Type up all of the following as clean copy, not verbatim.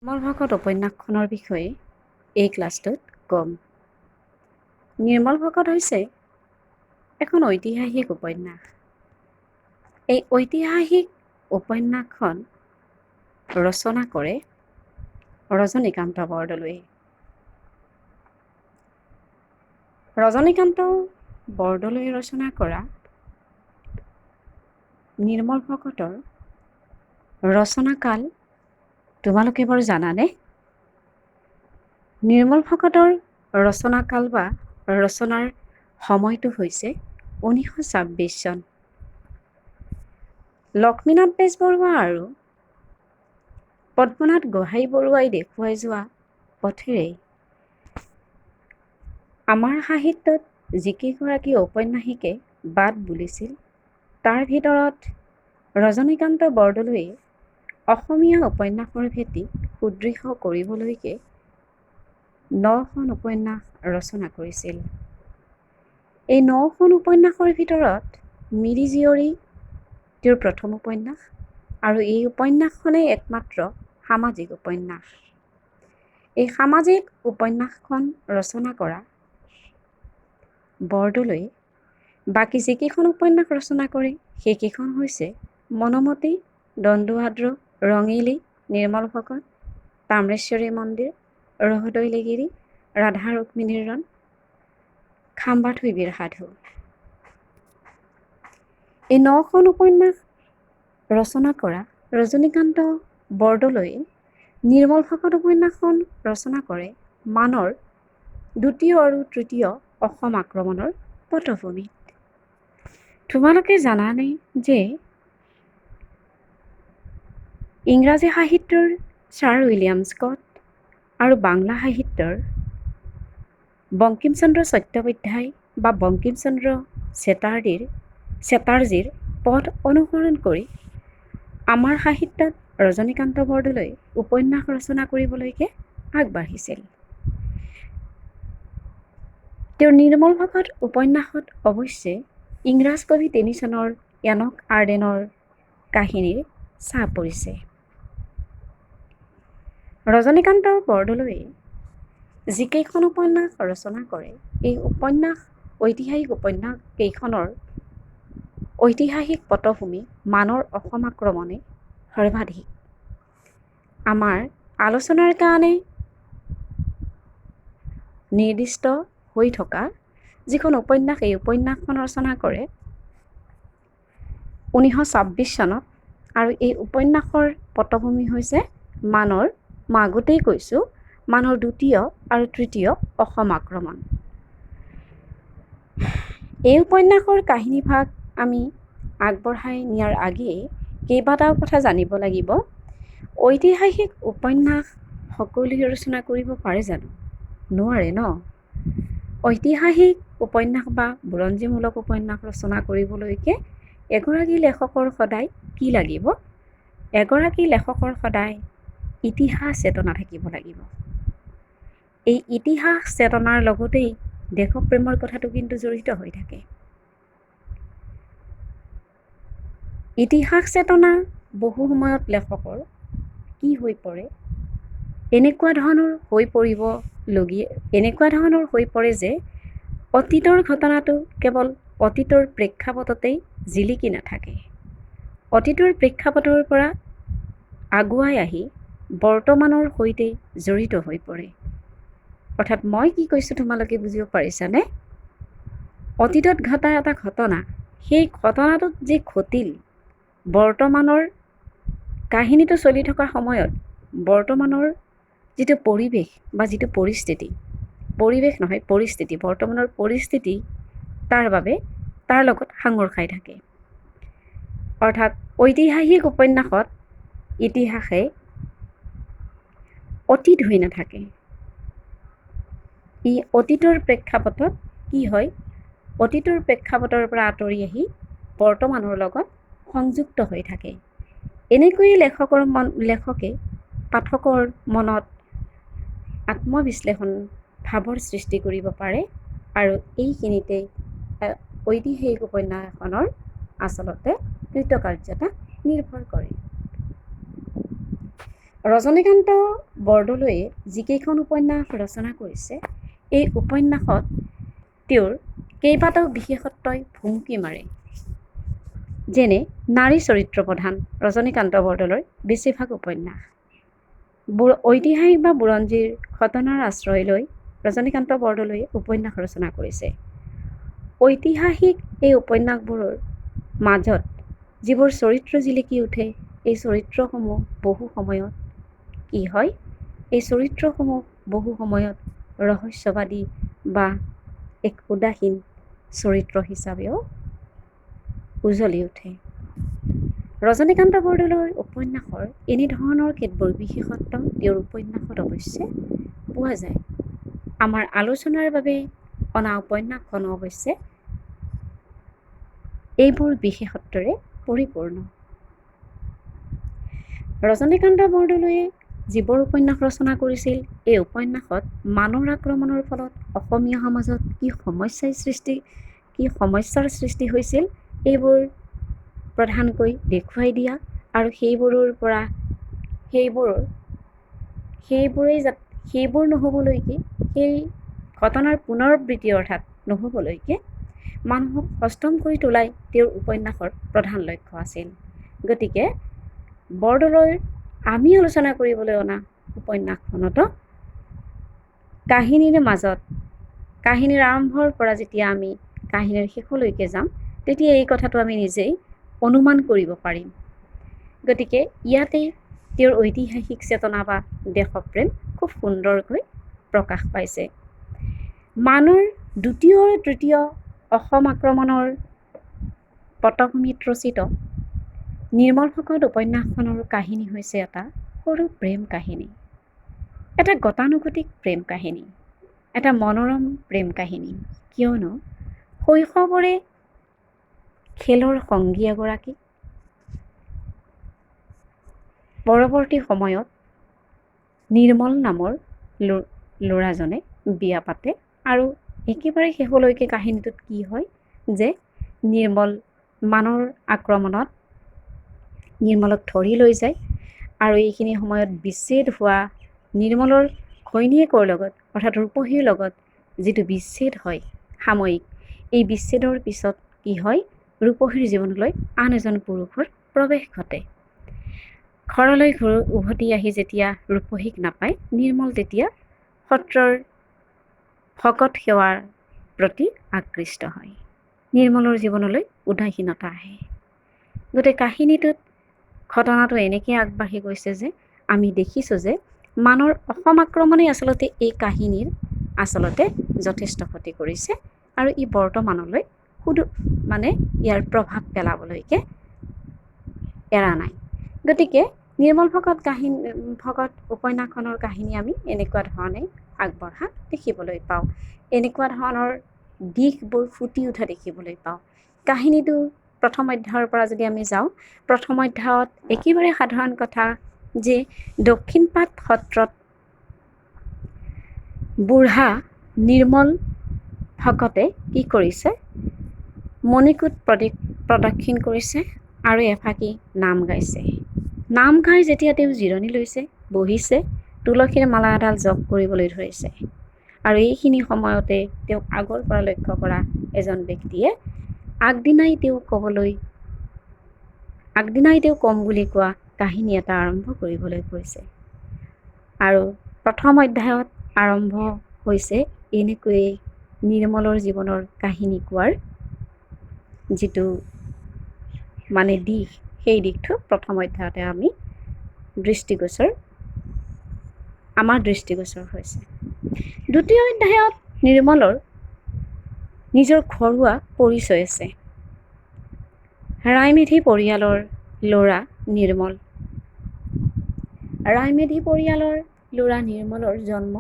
নিৰ্মল ভকত উপন্যাসখনৰ বিষয়ে এই ক্লাছটোত ক'ম। নিৰ্মল ভকত হৈছে এখন ঐতিহাসিক উপন্যাস। এই ঐতিহাসিক উপন্যাসখন ৰচনা কৰে ৰজনীকান্ত বৰদলৈয়ে। ৰজনীকান্ত বৰদলৈয়ে ৰচনা কৰা নিৰ্মল ভকতৰ ৰচনাকাল তোমালোকে বাৰু জানানে? নিৰ্মল ভকতৰ ৰচনাকাল বা ৰচনাৰ সময়টো হৈছে 1926 চন। লক্ষ্মীনাথ বেজবৰুৱা আৰু পদ্মনাথ গোহাঞিবৰুৱাই দেখুৱাই যোৱা পথেৰেই আমাৰ সাহিত্যত যিকেইগৰাকী ঔপন্যাসিকে বাট বুলিছিল, তাৰ ভিতৰত ৰজনীকান্ত বৰদলৈয়ে অসমীয়া উপন্যাসৰ ভেটি সুদৃঢ় কৰিবলৈকে 9খন উপন্যাস ৰচনা কৰিছিল। এই 9খন উপন্যাসৰ ভিতৰত মিৰি জীয়ৰী তেওঁৰ প্ৰথম উপন্যাস, আৰু এই উপন্যাসখনেই একমাত্ৰ সামাজিক উপন্যাস। এই সামাজিক উপন্যাসখন ৰচনা কৰা বৰদলৈয়ে বাকী যিকেইখন উপন্যাস ৰচনা কৰে সেইকেইখন হৈছে মনোমতী, দন্দুৱাদ্ৰ, ৰঙিলী, নিৰ্মল ভকত, তাম্ৰেশ্বৰী মন্দিৰ, ৰহদৈলিগিৰি, ৰাধা ৰুক্মিণীৰ ৰণ, খাম্বা থুইবিৰ সাধু। এই 9খন উপন্যাস ৰচনা কৰা ৰজনীকান্ত বৰদলৈয়ে নিৰ্মল ভকত উপন্যাসখন ৰচনা কৰে মানৰ দ্বিতীয় আৰু তৃতীয় অসম আক্ৰমণৰ পটভূমিত। তোমালোকে জানানে যে ইংৰাজী সাহিত্যৰ ছাৰ উইলিয়াম স্কট আৰু বাংলা সাহিত্যৰ বংকিমচন্দ্ৰ চট্টোপাধ্যায় বা বংকিমচন্দ্ৰ চেটাৰ্জীৰ পথ অনুসৰণ কৰি আমাৰ সাহিত্যত ৰজনীকান্ত বৰদলৈয়ে উপন্যাস ৰচনা কৰিবলৈকে আগবাঢ়িছিল। তেওঁৰ নিৰ্মল ভকত উপন্যাসত অৱশ্যে ইংৰাজ কবি টেনিছনৰ এনক আৰ্ডেনৰ কাহিনীৰ ছাঁ পৰিছে। ৰজনীকান্ত বৰদলৈয়ে যিকেইখন উপন্যাস ৰচনা কৰে এই ঐতিহাসিক উপন্যাস কেইখনৰ ঐতিহাসিক পটভূমি মানৰ অসম আক্ৰমণে সৰ্বাধিক। আমাৰ আলোচনাৰ কাৰণে নিৰ্দিষ্ট হৈ থকা যিখন উপন্যাস, এই উপন্যাসখন ৰচনা কৰে 1926 চনত, আৰু এই উপন্যাসৰ পটভূমি হৈছে মানৰ, মই আগতেই কৈছোঁ, মানৰ দ্বিতীয় আৰু তৃতীয় অসম আক্ৰমণ। এই উপন্যাসৰ কাহিনীভাগ আমি আগবঢ়াই নিয়াৰ আগেয়ে কেইবাটাও কথা জানিব লাগিব। ঐতিহাসিক উপন্যাস সকলোৱে ৰচনা কৰিব পাৰে জানো? নোৱাৰে ন? ঐতিহাসিক উপন্যাস বা বুৰঞ্জীমূলক উপন্যাস ৰচনা কৰিবলৈকে এগৰাকী লেখকৰ সদায় কি লাগিব? এগৰাকী লেখকৰ সদায় ইতিহাস চেতনা থাকিব লাগিব। এই ইতিহাস চেতনাৰ লগতেই দেশপ্ৰেমৰ কথাটো কিন্তু জড়িত হৈ থাকে। ইতিহাস চেতনা বহু সময়ত লেখকৰ কি হৈ পৰে, এনেকুৱা ধৰণৰ হৈ পৰে যে অতীতৰ ঘটনাটো কেৱল অতীতৰ প্ৰেক্ষাপটতেই জিলিকি নাথাকে। অতীতৰ প্ৰেক্ষাপটৰ পৰা আগুৱাই আহি বৰ্তমানৰ সৈতে জড়িত হৈ পৰে। অৰ্থাৎ মই কি কৈছোঁ তোমালোকে বুজিব পাৰিছানে? অতীতত ঘটা এটা ঘটনা, সেই ঘটনাটোত যি ঘটিল, বৰ্তমানৰ কাহিনীটো চলি থকা সময়ত বৰ্তমানৰ যিটো পৰিৱেশ বা যিটো বৰ্তমানৰ পৰিস্থিতি তাৰ লগত সাঙুৰ খাই থাকে। অৰ্থাৎ ঐতিহাসিক উপন্যাসত ইতিহাসে অতীত হৈ নাথাকে। ই অতীতৰ প্ৰেক্ষাপটত কি হয়, অতীতৰ প্ৰেক্ষাপটৰ পৰা আঁতৰি আহি বৰ্তমানৰ লগত সংযুক্ত হৈ থাকে। এনেকৈয়ে লেখকে পাঠকৰ মনত আত্মবিশ্লেষণ ভাৱৰ সৃষ্টি কৰিব পাৰে, আৰু এইখিনিতে ঐতিহাসিক উপন্যাস এখনৰ আচলতে কৃতকাৰ্যতা নিৰ্ভৰ কৰে। ৰজনীকান্ত বৰদলৈয়ে যিকেইখন উপন্যাস ৰচনা কৰিছে, এই উপন্যাসত তেওঁৰ কেইবাটাও বিশেষত্বই ভুমুকি মাৰে। যেনে নাৰী চৰিত্ৰ প্ৰধান ৰজনীকান্ত বৰদলৈৰ বেছিভাগ উপন্যাস। ঐতিহাসিক বা বুৰঞ্জীৰ ঘটনাৰ আশ্ৰয় লৈ ৰজনীকান্ত বৰদলৈয়ে উপন্যাস ৰচনা কৰিছে। ঐতিহাসিক এই উপন্যাসবোৰৰ মাজত যিবোৰ চৰিত্ৰ জিলিকি উঠে, এই চৰিত্ৰসমূহ বহু সময়ত কি হয়, এই চৰিত্ৰসমূহ বহু সময়ত ৰহস্যবাদী বা এক উদাসীন চৰিত্ৰ হিচাপেও উজ্বলি উঠে। ৰজনীকান্ত বৰদলৈৰ উপন্যাসৰ এনেধৰণৰ কেতবোৰ বিশেষত্ব তেওঁৰ উপন্যাসত অৱশ্যে পোৱা যায়। আমাৰ আলোচনাৰ বাবে অনা উপন্যাসখন অৱশ্যে এইবোৰ বিশেষত্বৰে পৰিপূৰ্ণ। ৰজনীকান্ত বৰদলৈয়ে যিবোৰ উপন্যাস ৰচনা কৰিছিল, এই উপন্যাসত মানৰ আক্ৰমণৰ ফলত অসমীয়া সমাজত কি সমস্যাৰ সৃষ্টি হৈছিল, এইবোৰ প্ৰধানকৈ দেখুৱাই দিয়া আৰু সেইবোৰ নহ'বলৈকে, সেই ঘটনাৰ পুনৰাবৃত্তি অৰ্থাৎ নহ'বলৈকে মানুহক সষ্টম কৰি তোলাই তেওঁৰ উপন্যাসৰ প্ৰধান লক্ষ্য আছিল। গতিকে বৰদলৈৰ আমি আলোচনা কৰিবলৈ অনা উপন্যাসখনতো কাহিনীৰ মাজত, কাহিনীৰ আৰম্ভৰ পৰা যেতিয়া আমি কাহিনীৰ শেষলৈকে যাম, তেতিয়া এই কথাটো আমি নিজেই অনুমান কৰিব পাৰিম। গতিকে ইয়াতেই তেওঁৰ ঐতিহাসিক চেতনা বা দেশপ্ৰেম খুব সুন্দৰকৈ প্ৰকাশ পাইছে। মানৰ দ্বিতীয় আৰু তৃতীয় অসম আক্ৰমণৰ পটভূমিত ৰচিত নিৰ্মল ভকত উপন্যাসখনৰ কাহিনী হৈছে এটা সৰু প্ৰেম কাহিনী, এটা গতানুগতিক প্ৰেম কাহিনী, এটা মনোৰম প্ৰেম কাহিনী। কিয়নো শৈশৱৰে খেলৰ সংগী এগৰাকী পৰৱৰ্তী সময়ত নিৰ্মল নামৰ ল'ৰাজনে বিয়া পাতে আৰু একেবাৰে শেষলৈকে কাহিনীটোত কি হয় যে নিৰ্মল মানৰ আক্ৰমণত নিৰ্মলক ধৰি লৈ যায় আৰু এইখিনি সময়ত বিচ্ছেদ হোৱা নিৰ্মলৰ ঘৈণীয়েকৰ লগত অৰ্থাৎ ৰূপহীৰ লগত যিটো বিচ্ছেদ হয় সাময়িক, এই বিচ্ছেদৰ পিছত কি হয়, ৰূপহীৰ জীৱনলৈ আন এজন পুৰুষৰ প্ৰৱেশ ঘটে। ঘৰলৈ উভতি আহি যেতিয়া ৰূপহীক নাপায়, নিৰ্মল তেতিয়া সত্ৰৰ ভকত সেৱাৰ প্ৰতি আকৃষ্ট হয়। নিৰ্মলৰ জীৱনলৈ উদাসীনতা আহে। গতিকে কাহিনীটোত ঘটনাটো এনেকৈ আগবাঢ়ি গৈছে যে আমি দেখিছোঁ যে মানৰ অসম আক্ৰমণে আচলতে এই কাহিনীৰ যথেষ্ট ক্ষতি কৰিছে আৰু ই বৰ্তমানলৈ ইয়াৰ প্ৰভাৱ পেলাবলৈকে এৰা নাই। গতিকে নিৰ্মল ভকত উপন্যাসখনৰ কাহিনী আমি এনেকুৱা ধৰণে আগবঢ়া দেখিবলৈ পাওঁ, এনেকুৱা ধৰণৰ দিশবোৰ ফুটি উঠা দেখিবলৈ পাওঁ। কাহিনীটো প্ৰথম অধ্যায়ৰ পৰা যদি আমি যাওঁ, প্ৰথম অধ্যায়ত একেবাৰে সাধাৰণ কথা যে দক্ষিণপাট সত্ৰত বুঢ়া নিৰ্মল ভকতে কি কৰিছে, মণিকূট প্ৰদক্ষিণ কৰিছে আৰু এফাকি নাম গাইছে। নাম গাই যেতিয়া তেওঁ জিৰণি লৈছে, বহিছে, তুলসীৰ মালা এডাল জপ কৰিবলৈ ধৰিছে আৰু এইখিনি সময়তে তেওঁক আগৰ পৰা লক্ষ্য কৰা এজন ব্যক্তিয়ে আগদিনাই তেওঁ কম বুলি কোৱা কাহিনী এটা আৰম্ভ কৰিবলৈ কৈছে। আৰু প্ৰথম অধ্যায়ত আৰম্ভ হৈছে এনেকৈয়ে নিৰ্মলৰ জীৱনৰ কাহিনী কোৱাৰ যিটো দিশ, সেই দিশটো প্ৰথম অধ্যায়তে আমাৰ দৃষ্টিগোচৰ হৈছে। দ্বিতীয় অধ্যায়ত নিৰ্মলৰ নিজৰ ঘৰুৱা পৰিচয় আছে। ৰায়মেধি পৰিয়ালৰ ল'ৰা নিৰ্মল। ৰায়মেধি পৰিয়ালৰ ল'ৰা নিৰ্মলৰ জন্ম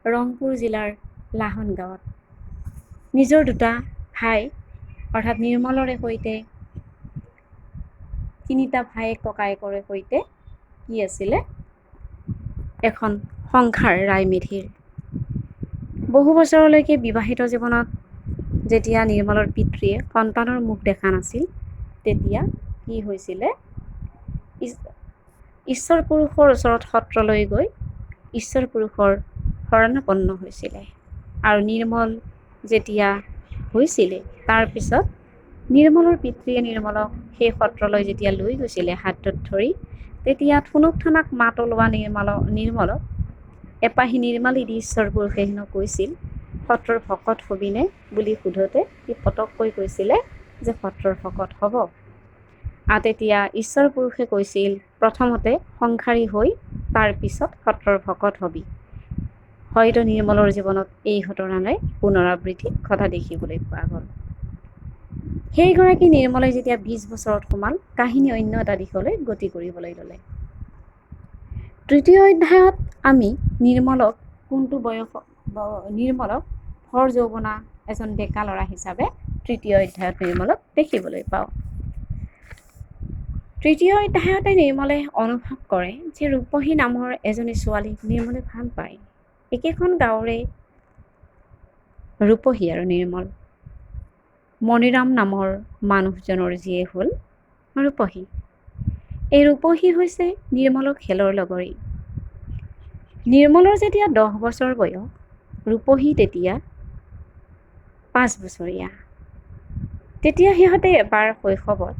ৰংপুৰ জিলাৰ লাহন গাঁৱত। নিজৰ দুটা ভাই অৰ্থাৎ নিৰ্মলৰে সৈতে তিনিটা ভায়েক ককায়েকৰ সৈতে কি আছিলে, এখন সংসাৰ ৰায়মেধিৰ। বহু বছৰলৈকে বিবাহিত জীৱনত যেতিয়া নিৰ্মলৰ পিতৃয়ে সন্তানৰ মুখ দেখা নাছিল, তেতিয়া কি হৈছিলে, ঈশ্বৰ পুৰুষৰ ওচৰত সত্ৰলৈ গৈ ঈশ্বৰ পুৰুষৰ শৰণাপন্ন হৈছিলে। আৰু নিৰ্মল যেতিয়া হৈছিলে তাৰপিছত নিৰ্মলৰ পিতৃয়ে নিৰ্মলক সেই সত্ৰলৈ যেতিয়া লৈ গৈছিলে হাতত ধৰি, তেতিয়া থুনুক থানাক মাত ওলোৱা নিৰ্মলক এপাহি নিৰ্মালি দি ঈশ্বৰ পুৰুষে হেনো কৈছিল, সত্ৰৰ ভকত হবিনে বুলি সোধোতে সি পটককৈ কৈছিলে যে সত্ৰৰ ভকত হ'ব। আৰু তেতিয়া ঈশ্বৰ পুৰুষে কৈছিল, প্ৰথমতে সংসাৰী হৈ তাৰপিছত সত্ৰৰ ভকত হবি। হয়তো নিৰ্মলৰ জীৱনত এই ঘটনাৰে পুনৰাবৃত্তি ঘটা দেখিবলৈ পোৱা গ'ল। সেইগৰাকী নিৰ্মলে যেতিয়া 20 বছৰত সোমাল, কাহিনী অন্য এটা দিশলৈ গতি কৰিবলৈ ল'লে। তৃতীয় অধ্যায়ত আমি নিৰ্মলক ভৰ যৌৱনা এজন ডেকা ল'ৰা হিচাপে তৃতীয় অধ্যায়ত নিৰ্মলক দেখিবলৈ পাওঁ। তৃতীয় অধ্যায়তে নিৰ্মলে অনুভৱ কৰে যে ৰূপহী নামৰ এজনী ছোৱালীক নিৰ্মলে ভাল পায়। একেখন গাঁৱৰে ৰূপহী আৰু নিৰ্মল। মণিৰাম নামৰ মানুহজনৰ জীয়েক হ'ল ৰূপহী। এই ৰূপহী হৈছে নিৰ্মলৰ খেলৰ লগৰী। নিৰ্মলৰ যেতিয়া 10 বছৰ বয়স, ৰূপহী তেতিয়া 5 বছৰীয়া। তেতিয়া সিহঁতে এবাৰ শৈশৱত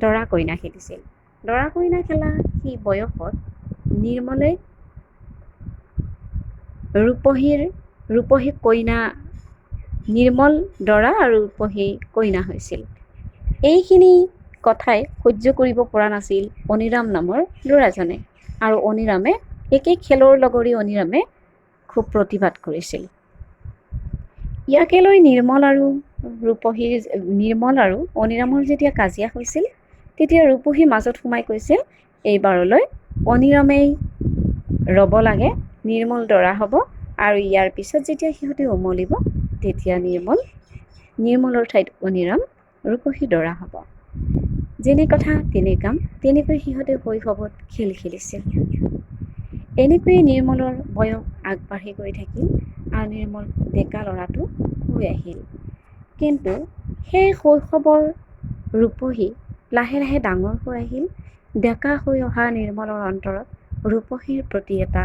দৰা কইনা খেলিছিল। দৰা কইনা খেলা সেই বয়সত নিৰ্মলে ৰূপহী কইনা, নিৰ্মল দৰা আৰু ৰূপহী কইনা হৈছিল। এইখিনি কথাই সহ্য কৰিব পৰা নাছিল অনিৰাম নামৰ ল'ৰাজনে। আৰু অনিৰামে একে খেলৰ লগৰী অনিৰামে খুব প্ৰতিবাদ কৰিছিল। ইয়াকে লৈ নিৰ্মল আৰু অনিৰামৰ যেতিয়া কাজিয়া হৈছিল, তেতিয়া ৰূপহী মাজত সোমাই কৈছিল, এইবাৰলৈ অনিৰামেই ৰ'ব লাগে, নিৰ্মল দৰা হ'ব। আৰু ইয়াৰ পিছত যেতিয়া সিহঁতে উমলিব, তেতিয়া নিৰ্মলৰ ঠাইত অনিৰাম ৰূপহী দৰা হ'ব। যেনে কথা তেনে কাম, তেনেকৈ সিহঁতে শৈশৱত খেল খেলিছিল। এনেকৈয়ে নিৰ্মলৰ বয়স আগবাঢ়ি গৈ থাকিল আৰু নিৰ্মল ডেকা ল'ৰাটো হৈ আহিল। কিন্তু সেই শৈশৱৰ ৰূপহী লাহে লাহে ডাঙৰ হৈ আহিল। ডেকা হৈ অহা নিৰ্মলৰ অন্তৰত ৰূপহীৰ প্ৰতি এটা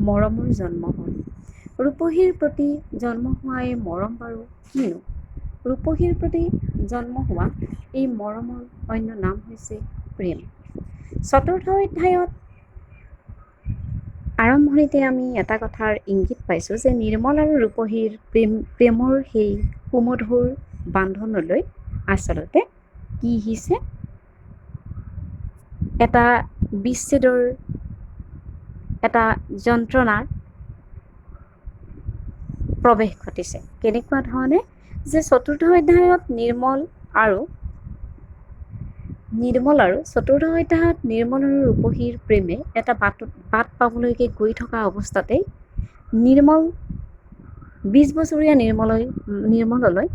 মৰমৰ জন্ম হ'ল। ৰূপহীৰ প্ৰতি জন্ম হোৱা এই মৰম বাৰু কিনো? ৰূপহীৰ প্ৰতি জন্ম হোৱা এই মৰমৰ অন্য নাম হৈছে প্ৰেম। চতুৰ্থ অধ্যায়ত আৰম্ভণিতে আমি এটা কথাৰ ইংগিত পাইছোঁ যে নিৰ্মল আৰু ৰূপহীৰ প্ৰেমৰ সেই সুমধুৰ বান্ধোনলৈ আচলতে কি হৈছে? এটা বিচ্ছেদৰ, এটা যন্ত্ৰণাৰ প্ৰৱেশ ঘটিছে। কেনেকুৱা ধৰণে? যে চতুৰ্থ অধ্যায়ত নিৰ্মল আৰু চতুৰ্থ অধ্যায়ত নিৰ্মল আৰু ৰূপহীৰ প্ৰেমে এটা বাট পাবলৈকে গৈ থকা অৱস্থাতেই 20 বছৰীয়া নিৰ্মললৈ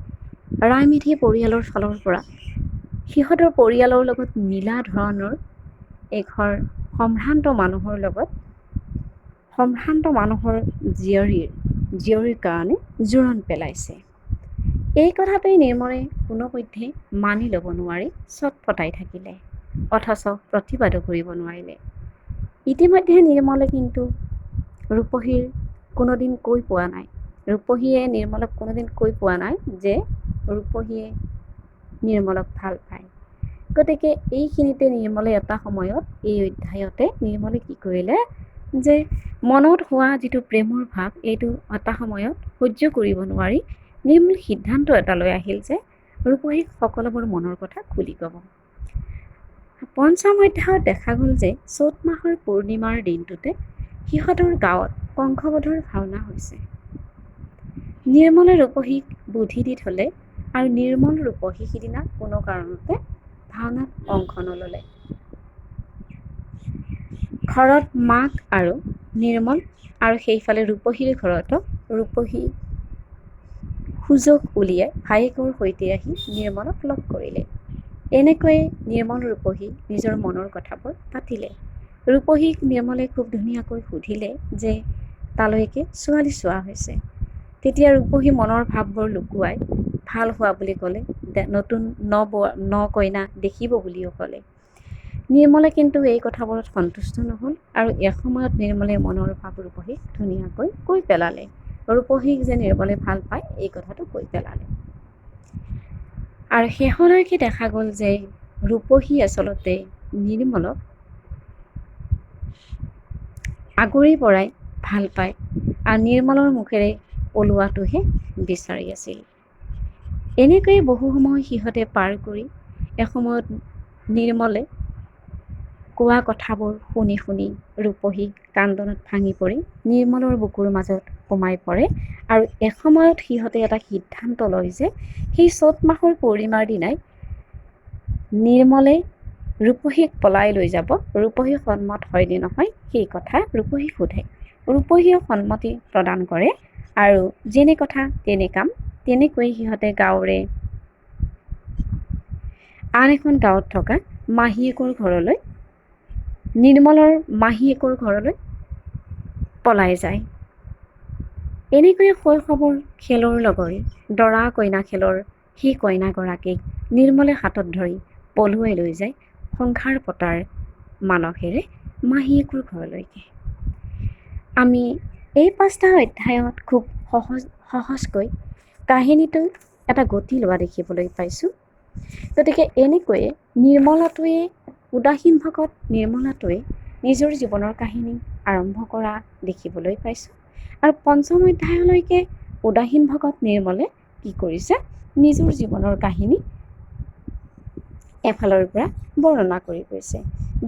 ৰায়মেধি পৰিয়ালৰ ফালৰ পৰা সিহঁতৰ পৰিয়ালৰ লগত মিলা ধৰণৰ এঘৰ সম্ভ্ৰান্ত মানুহৰ জীয়ৰীৰ কাৰণে জোৰণ পেলাইছে। এই কথাটোৱে নিৰ্মলে কোনোপধ্যে মানি ল'ব নোৱাৰি চটফটাই থাকিলে, অথচ প্ৰতিবাদো কৰিব নোৱাৰিলে। ইতিমধ্যে নিৰ্মলে কিন্তু ৰূপহীয়ে নিৰ্মলক কোনোদিন কৈ পোৱা নাই যে ৰূপহীয়ে নিৰ্মলক ভাল পায়। গতিকে এইখিনিতে নিৰ্মলে এটা সময়ত, এই অধ্যায়তে নিৰ্মলে কি কৰিলে, যে মনত হোৱা যিটো প্ৰেমৰ ভাৱ, এইটো এটা সময়ত সহ্য কৰিব নোৱাৰি নিৰ্মল সিদ্ধান্ত এটা লৈ আহিল যে ৰূপহীক সকলোবোৰ মনৰ কথা খুলি ক'ব। পঞ্চম অধ্যায়ত দেখা গ'ল যে চ'ত মাহৰ পূৰ্ণিমাৰ দিনটোতে সিহঁতৰ গাঁৱত কংসবধৰ ভাওনা হৈছে। নিৰ্মলে ৰূপহীক বুদ্ধি দি থ'লে আৰু নিৰ্মল ৰূপহী সিদিনা কোনো কাৰণতে ভাওনাত অংশ নল'লে। ঘৰত মাক আৰু নিৰ্মল আৰু সেইফালে ৰূপহীৰ ঘৰতো ৰূপহী সুযোগ উলিয়াই ভায়েকৰ সৈতে আহি নিৰ্মলক লগ কৰিলে। এনেকৈয়ে নিৰ্মল ৰূপহী নিজৰ মনৰ কথাবোৰ পাতিলে। ৰূপহীক নিৰ্মলে খুব ধুনীয়াকৈ সুধিলে যে তালৈকে ছোৱালী চোৱা হৈছে। তেতিয়া ৰূপহী মনৰ ভাৱবোৰ লুকুৱাই ভাল হোৱা বুলি ক'লে, নতুন ন কইনা দেখিব বুলিও ক'লে। নিৰ্মলে কিন্তু এই কথাবোৰত সন্তুষ্ট নহ'ল আৰু এসময়ত নিৰ্মলে মনৰ ভাৱ ৰূপহীক ধুনীয়াকৈ কৈ পেলালে। ৰূপহীক যে নিৰ্মলে ভাল পায় এই কথাটো কৈ পেলালে। আৰু শেষলৈকে দেখা গ'ল যে ৰূপহী আচলতে নিৰ্মলক আগৰে পৰাই ভাল পায় আৰু নিৰ্মলৰ মুখেৰে ওলোৱাটোহে বিচাৰি আছিল। এনেকৈয়ে বহু সময় সিহঁতে পাৰ কৰি এসময়ত নিৰ্মলে কোৱা কথাবোৰ শুনি শুনি ৰূপহী কান্দোনত ভাঙি পৰি নিৰ্মলৰ বুকুৰ মাজত সোমাই পৰে আৰু এসময়ত সিহঁতে এটা সিদ্ধান্ত লয় যে সেই চ'ত মাহৰ পূৰ্ণিমাৰ দিনাই নিৰ্মলে ৰূপহীক পলাই লৈ যাব। ৰূপহী সন্মত হয়নে নহয় সেই কথা ৰূপহীক সোধে। ৰূপহীয়ে সন্মতি প্ৰদান কৰে আৰু যেনে কথা তেনে কাম। তেনেকৈ সিহঁতে গাঁৱৰে আন এখন গাঁৱত থকা মাহীয়েকৰ ঘৰলৈ নিৰ্মলৰ মাহীয়েকৰ ঘৰলৈ পলাই যায়। এনেকৈয়ে শৈশৱৰ খেলৰ লগৰী দৰা কইনা খেলৰ সেই কইনাগৰাকীক নিৰ্মলে হাতত ধৰি পলুৱাই লৈ যায় সংসাৰ পতাৰ মানসেৰে মাহীয়েকৰ ঘৰলৈকে। আমি এই 5টা অধ্যায়ত খুব সহজকৈ কাহিনীটো এটা গতি লোৱা দেখিবলৈ পাইছোঁ। গতিকে এনেকৈয়ে নিৰ্মলাটোৱে উদাসীন ভকত নিৰ্মলাটোৱে নিজৰ জীৱনৰ কাহিনী আৰম্ভ কৰা দেখিবলৈ পাইছোঁ। আৰু 5ম অধ্যায়লৈকে উদাসীন ভকত নিৰ্মলে কি কৰিছে নিজৰ জীৱনৰ কাহিনী এফালৰ পৰা বৰ্ণনা কৰি গৈছে।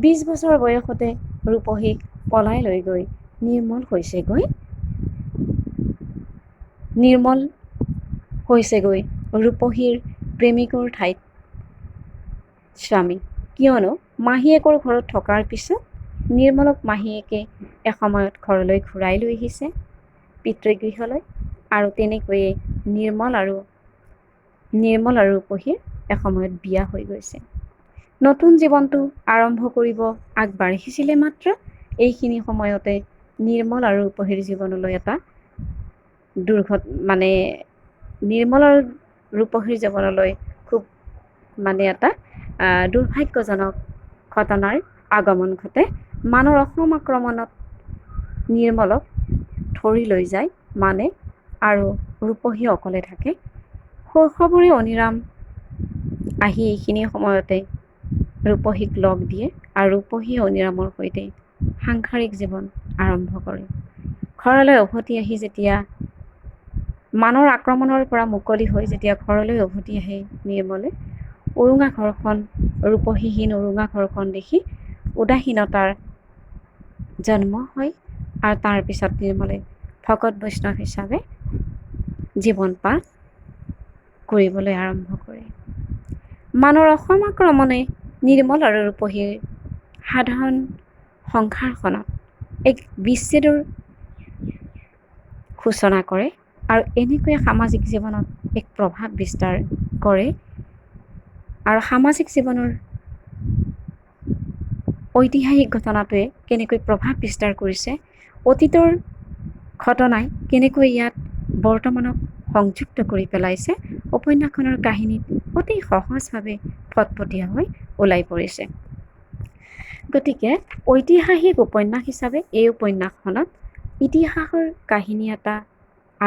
20 বছৰ বয়সতে ৰূপহীক পলাই লৈ গৈ নিৰ্মল হৈছেগৈ ৰূপহীৰ প্ৰেমিকৰ ঠাইত স্বামী। কিয়নো মাহীয়েকৰ ঘৰত থকাৰ পিছত নিৰ্মলক মাহীয়েকে এসময়ত ঘৰলৈ ঘূৰাই লৈ আহিছে পিতৃগৃহলৈ আৰু তেনেকৈয়ে নিৰ্মল আৰু ৰূপহীৰ এসময়ত বিয়া হৈ গৈছে। নতুন জীৱনটো আৰম্ভ কৰিব আগবাঢ়িছিলে মাত্ৰ এইখিনি সময়তে নিৰ্মল আৰু ৰূপহীৰ জীৱনলৈ এটা নিৰ্মল আৰু ৰূপহীৰ জীৱনলৈ খুব এটা দুৰ্ভাগ্যজনক ঘটনাৰ আগমন ঘটে। মানৰ অসম আক্ৰমণত নিৰ্মলক ধৰি লৈ যায় আৰু ৰূপহী অকলে থাকে। শৈশৱৰে অনিৰাম আহি এইখিনি সময়তে ৰূপহীক লগ দিয়ে আৰু ৰূপহী অনিৰামৰ সৈতে সাংসাৰিক জীৱন আৰম্ভ কৰে। ঘৰলৈ উভতি আহি যেতিয়া মানৰ আক্ৰমণৰ পৰা মুকলি হৈ যেতিয়া ঘৰলৈ উভতি আহে নিৰ্মলে উৰুঙা ঘৰখন ৰূপহীহীন উৰুঙা ঘৰখন দেখি উদাসীনতাৰ জন্ম হয় আৰু তাৰ পিছত নিৰ্মলে ভকত বৈষ্ণৱ হিচাপে জীৱন পাৰ কৰিবলৈ আৰম্ভ কৰে। মানৰ অসম আক্ৰমণে নিৰ্মল আৰু ৰূপহীৰ সাধাৰণ সংসাৰখনত এক বিচ্ছেদৰ সূচনা কৰে আৰু এনেকৈয়ে সামাজিক জীৱনত এক প্ৰভাৱ বিস্তাৰ কৰে আৰু সামাজিক জীৱনৰ ঐতিহাসিক ঘটনাটোৱে কেনেকৈ প্ৰভাৱ বিস্তাৰ কৰিছে, অতীতৰ ঘটনাই কেনেকৈ ইয়াত বৰ্তমানক সংযুক্ত কৰি পেলাইছে, উপন্যাসখনৰ কাহিনীত অতি সহজভাৱে ফটফটীয়া হৈ ওলাই পৰিছে। গতিকে ঐতিহাসিক উপন্যাস হিচাপে এই উপন্যাসখনত ইতিহাসৰ কাহিনী এটা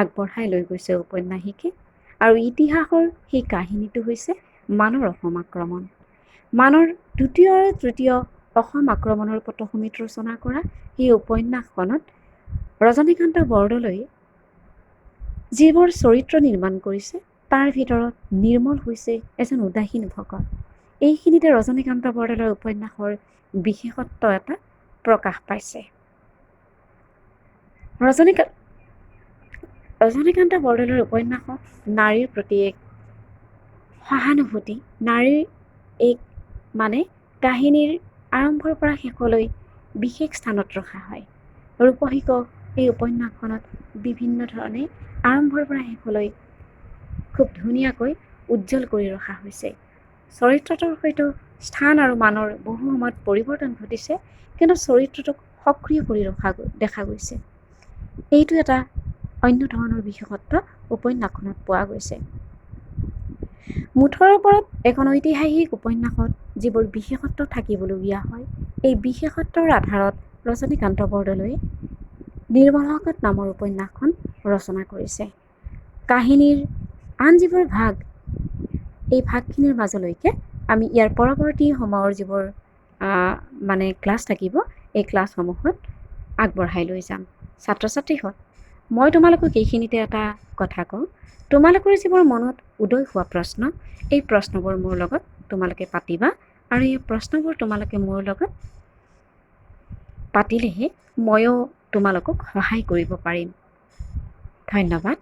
আগবঢ়াই লৈ গৈছে ঔপন্যাসিকে আৰু ইতিহাসৰ সেই কাহিনীটো হৈছে মানৰ অসম আক্ৰমণ। মানৰ দ্বিতীয় আৰু তৃতীয় অসম আক্ৰমণৰ পটভূমিত ৰচনা কৰা সেই উপন্যাসখনত ৰজনীকান্ত বৰদলৈয়ে যিবোৰ চৰিত্ৰ নিৰ্মাণ কৰিছে তাৰ ভিতৰত নিৰ্মল হৈছে এজন উদাসীন ভকত। এইখিনিতে ৰজনীকান্ত বৰদলৈৰ উপন্যাসৰ বিশেষত্ব এটা প্ৰকাশ পাইছে। ৰজনীকান্ত বৰদলৈৰ উপন্যাসত নাৰীৰ প্ৰতি এক সহানুভূতি, নাৰীৰ এক কাহিনীৰ আৰম্ভৰ পৰা শেষলৈ বিশেষ স্থানত ৰখা হয়। ৰূপহীকক এই উপন্যাসখনত বিভিন্ন ধৰণে আৰম্ভৰ পৰা শেষলৈ খুব ধুনীয়াকৈ উজ্জ্বল কৰি ৰখা হৈছে। চৰিত্ৰটোৰ হয়তো স্থান আৰু মানৰ বহু সময়ত পৰিৱৰ্তন ঘটিছে, কিন্তু চৰিত্ৰটোক সক্ৰিয় কৰি ৰখা দেখা গৈছে। এইটো এটা অন্য ধৰণৰ বিশেষত্ব উপন্যাসখনত পোৱা গৈছে। মুঠৰ ওপৰত এখন ঐতিহাসিক উপন্যাসত যিবোৰ বিশেষত্ব থাকিবলগীয়া হয়, এই বিশেষত্বৰ আধাৰত ৰজনীকান্ত বৰদলৈয়ে নিৰ্মল শকত নামৰ উপন্যাসখন ৰচনা কৰিছে। কাহিনীৰ আন যিবোৰ ভাগ, এই ভাগখিনিৰ মাজলৈকে আমি ইয়াৰ পৰৱৰ্তী সময়ৰ যিবোৰ ক্লাছ থাকিব, এই ক্লাছসমূহত আগবঢ়াই লৈ যাম। ছাত্ৰ ছাত্ৰীহঁত, মই তোমালোকক এইখিনিতে এটা কথা কওঁ, তোমালোকৰ যিবোৰ মনত উদয় হোৱা প্ৰশ্ন, এই প্ৰশ্নবোৰ মোৰ লগত তোমালোকে পাতিবা, আৰু এই প্ৰশ্নবোৰ তোমালোকে মোৰ লগত পাতিলেহে ময়ো তোমালোকক সহায় কৰিব পাৰিম। ধন্যবাদ।